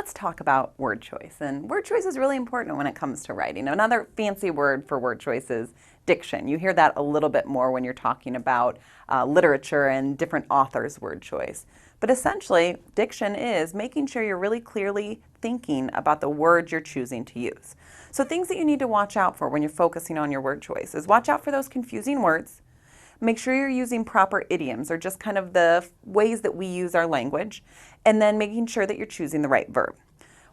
let's talk about word choice. And word choice is really important when it comes to writing. Another fancy word for word choice is diction. You hear that a little bit more when you're talking about literature and different authors' word choice. But essentially, diction is making sure you're really clearly thinking about the words you're choosing to use. So things that you need to watch out for when you're focusing on your word choice is watch out for those confusing words. Make sure you're using proper idioms, or just kind of the ways that we use our language, and then making sure that you're choosing the right verb.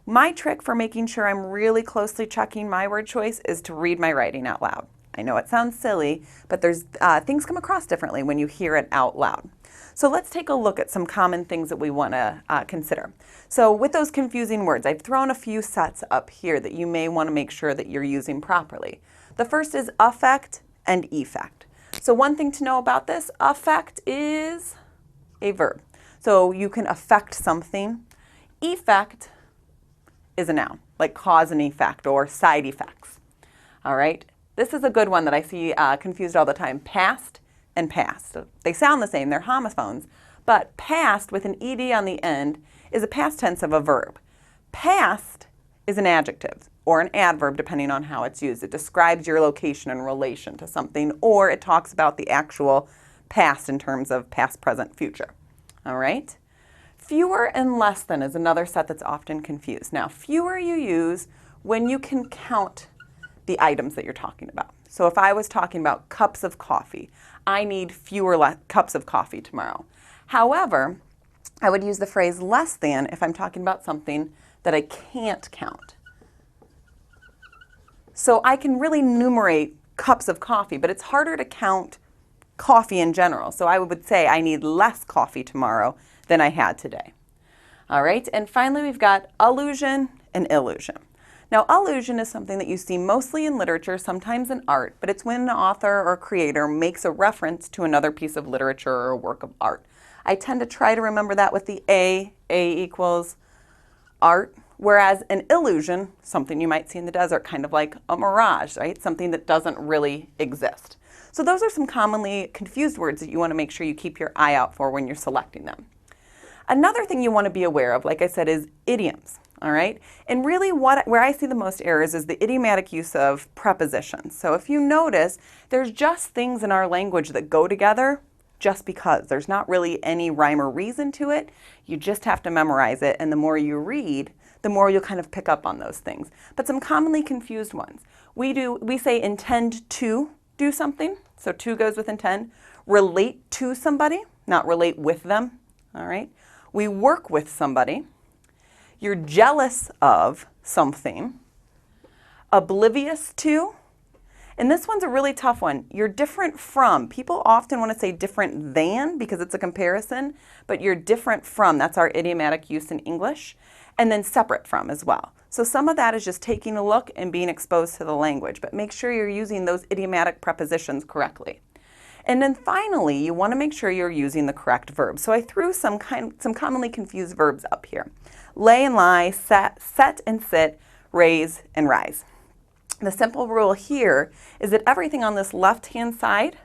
My trick for making sure I'm really closely checking my word choice is to read my writing out loud. I know it sounds silly, but there's things come across differently when you hear it out loud. So let's take a look at some common things that we want to consider. So with those confusing words, I've thrown a few sets up here that you may want to make sure that you're using properly. The first is affect and effect. So one thing to know about this, affect is a verb. So you can affect something. Effect is a noun, like cause and effect or side effects. All right, this is a good one that I see confused all the time, past and past. They sound the same, they're homophones, but past with an ed on the end is a past tense of a verb. Past is an adjective or an adverb depending on how it's used. It describes your location in relation to something, or it talks about the actual past in terms of past, present, future. All right? Fewer and less than is another set that's often confused. Now, fewer you use when you can count the items that you're talking about. So if I was talking about cups of coffee, I need fewer cups of coffee tomorrow. However, I would use the phrase less than if I'm talking about something that I can't count. So I can really numerate cups of coffee, but it's harder to count coffee in general. So I would say I need less coffee tomorrow than I had today. All right, and finally we've got allusion and illusion. Now, allusion is something that you see mostly in literature, sometimes in art, but it's when an author or creator makes a reference to another piece of literature or a work of art. I tend to try to remember that with the A equals art, whereas an illusion, something you might see in the desert, kind of like a mirage, right? Something that doesn't really exist. So those are some commonly confused words that you want to make sure you keep your eye out for when you're selecting them. Another thing you want to be aware of, like I said, is idioms. All right, and really where I see the most errors is the idiomatic use of prepositions. So if you notice, there's just things in our language that go together just because. There's not really any rhyme or reason to it. You just have to memorize it, and the more you read, the more you'll kind of pick up on those things. But some commonly confused ones. We say intend to do something, so to goes with intend. Relate to somebody, not relate with them. All right, we work with somebody. You're jealous of something, oblivious to, and this one's a really tough one. You're different from. People often want to say different than because it's a comparison, but you're different from. That's our idiomatic use in English, and then separate from as well. So some of that is just taking a look and being exposed to the language, but make sure you're using those idiomatic prepositions correctly. And then finally, you want to make sure you're using the correct verb. So I threw some commonly confused verbs up here. Lay and lie, set and sit, raise and rise. The simple rule here is that everything on this left-hand side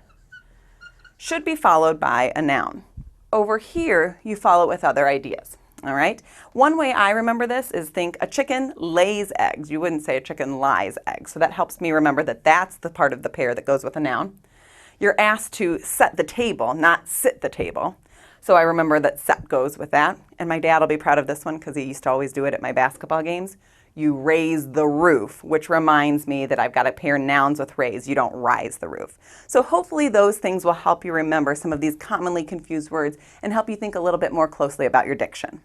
should be followed by a noun. Over here, you follow it with other ideas. All right? One way I remember this is think a chicken lays eggs. You wouldn't say a chicken lies eggs. So that helps me remember that that's the part of the pair that goes with a noun. You're asked to set the table, not sit the table. So I remember that set goes with that. And my dad will be proud of this one because he used to always do it at my basketball games. You raise the roof, which reminds me that I've got to pair nouns with raise. You don't rise the roof. So hopefully those things will help you remember some of these commonly confused words and help you think a little bit more closely about your diction.